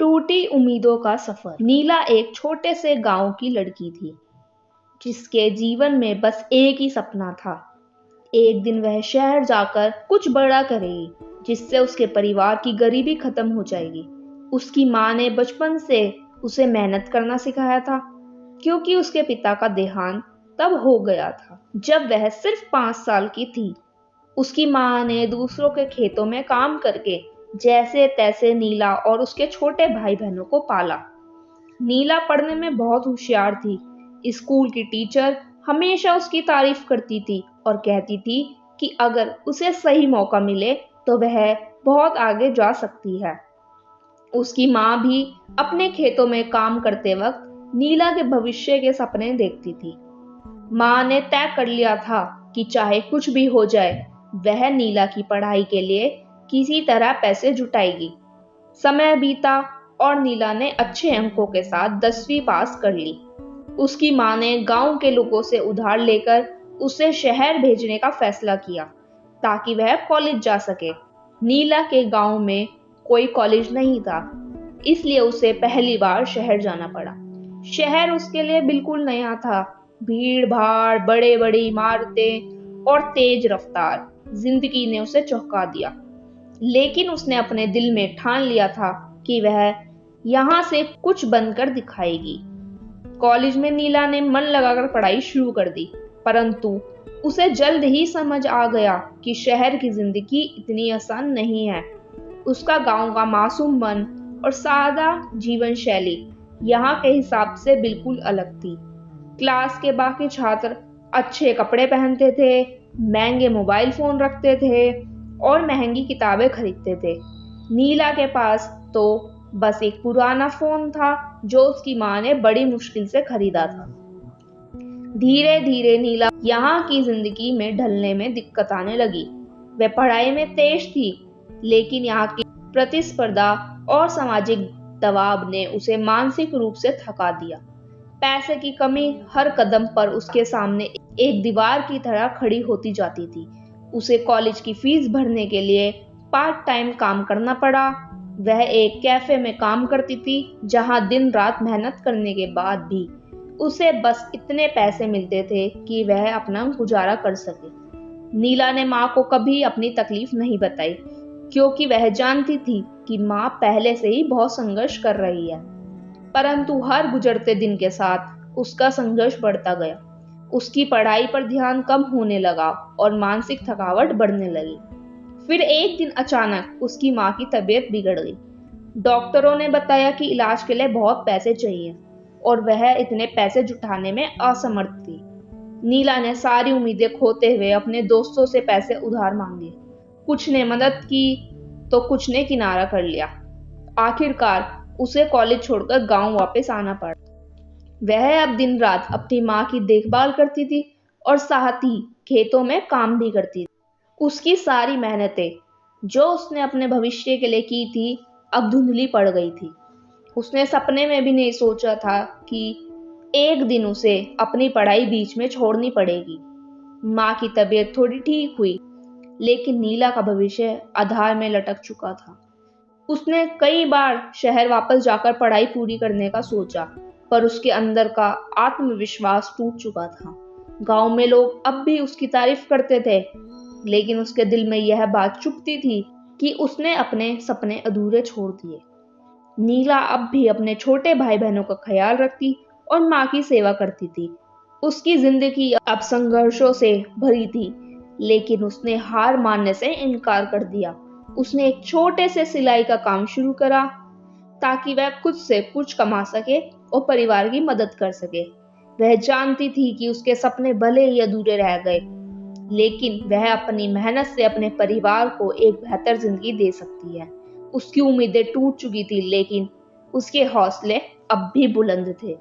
टूटी उम्मीदों का सफर। नीला एक छोटे से गांव की लड़की थी जिसके जीवन में बस एक ही सपना था। एक दिन वह शहर जाकर कुछ बड़ा करेगी जिससे उसके परिवार की गरीबी खत्म हो जाएगी। उसकी माँ ने बचपन से उसे मेहनत करना सिखाया था क्योंकि उसके पिता का देहांत तब हो गया था जब वह सिर्फ 5 साल की थी। उसकी माँ ने दूसरों के खेतों में काम करके जैसे तैसे नीला और उसके छोटे भाई बहनों को पाला। नीला पढ़ने में बहुत होशियार थी। स्कूल की टीचर हमेशा उसकी तारीफ करती थी और कहती थी कि अगर उसे सही मौका मिले तो वह बहुत आगे जा सकती है। उसकी माँ भी अपने खेतों में काम करते वक्त नीला के भविष्य के सपने देखती थी। माँ ने तय कर लिया था कि चाहे कुछ भी हो जाए वह नीला की पढ़ाई के लिए किसी तरह पैसे जुटाएगी। समय बीता और नीला ने अच्छे अंकों के साथ 10वीं पास कर ली। उसकी माँ ने गांव के लोगों से उधार लेकर उसे शहर भेजने का फैसला किया ताकि वह कॉलेज जा सके। नीला के गांव में कोई कॉलेज नहीं था, इसलिए उसे पहली बार शहर जाना पड़ा। शहर उसके लिए बिल्कुल नया था। भीड़ भाड़, बड़े बड़े इमारतें और तेज रफ्तार जिंदगी ने उसे चौंका दिया। लेकिन उसने अपने दिल में ठान लिया था कि वह यहाँ से कुछ बनकर दिखाएगी। कॉलेज में नीला ने मन लगाकर पढ़ाई शुरू कर दी, परंतु उसे जल्द ही समझ आ गया कि शहर की जिंदगी इतनी आसान नहीं है। उसका गांव का मासूम मन और सादा जीवन शैली यहाँ के हिसाब से बिल्कुल अलग थी। क्लास के बाकी छात्र अच्छे कपड़े पहनते थे, महंगे मोबाइल फोन रखते थे और महंगी किताबें खरीदते थे। नीला के पास तो बस एक पुराना फोन था जो उसकी माँ ने बड़ी मुश्किल से खरीदा था। धीरे धीरे नीला यहाँ की जिंदगी में ढलने में दिक्कत आने लगी। वह पढ़ाई में तेज थी, लेकिन यहाँ की प्रतिस्पर्धा और सामाजिक दबाव ने उसे मानसिक रूप से थका दिया। पैसे की कमी हर कदम पर उसके सामने एक दीवार की तरह खड़ी होती जाती थी। उसे कॉलेज की फीस भरने के लिए पार्ट टाइम काम करना पड़ा। वह एक कैफे में काम करती थी जहां दिन रात मेहनत करने के बाद भी उसे बस इतने पैसे मिलते थे कि वह अपना गुजारा कर सके। नीला ने माँ को कभी अपनी तकलीफ नहीं बताई क्योंकि वह जानती थी कि माँ पहले से ही बहुत संघर्ष कर रही है। परंतु हर गुजरते दिन के साथ उसका संघर्ष बढ़ता गया। उसकी पढ़ाई पर ध्यान कम होने लगा और मानसिक थकावट बढ़ने लगी। फिर एक दिन अचानक उसकी माँ की तबीयत बिगड़ गई। डॉक्टरों ने बताया कि इलाज के लिए बहुत पैसे चाहिए और वह इतने पैसे जुटाने में असमर्थ थी। नीला ने सारी उम्मीदें खोते हुए अपने दोस्तों से पैसे उधार मांगे। कुछ ने मदद की तो कुछ ने किनारा कर लिया। आखिरकार उसे कॉलेज छोड़कर गांव वापस आना पड़ा। वह अब दिन रात अपनी माँ की देखभाल करती थी और साथ ही खेतों में काम भी करती थी। उसकी सारी मेहनतें जो उसने अपने भविष्य के लिए की थी अब धुंधली पड़ गई थी। उसने सपने में भी नहीं सोचा था कि एक दिन उसे अपनी पढ़ाई बीच में छोड़नी पड़ेगी। माँ की तबीयत थोड़ी ठीक हुई, लेकिन नीला का भविष्य आधार में लटक चुका था। उसने कई बार शहर वापस जाकर पढ़ाई पूरी करने का सोचा, पर उसके अंदर का आत्मविश्वास टूट चुका था। गांव में लोग अब भी उसकी तारीफ करते थे, लेकिन उसके दिल में यह बात चुभती थी कि उसने अपने सपने अधूरे छोड़ दिए। नीला अब भी अपने छोटे भाई बहनों का ख्याल रखती और माँ की सेवा करती थी। उसकी जिंदगी अब संघर्षों से भरी थी, लेकिन उसने हार मानने से इनकार कर दिया। उसने एक छोटे से सिलाई का काम शुरू करा ताकि वह खुद से कुछ कमा सके और परिवार की मदद कर सके। वह जानती थी कि उसके सपने भले ही अधूरे रह गए, लेकिन वह अपनी मेहनत से अपने परिवार को एक बेहतर जिंदगी दे सकती है। उसकी उम्मीदें टूट चुकी थी, लेकिन उसके हौसले अब भी बुलंद थे।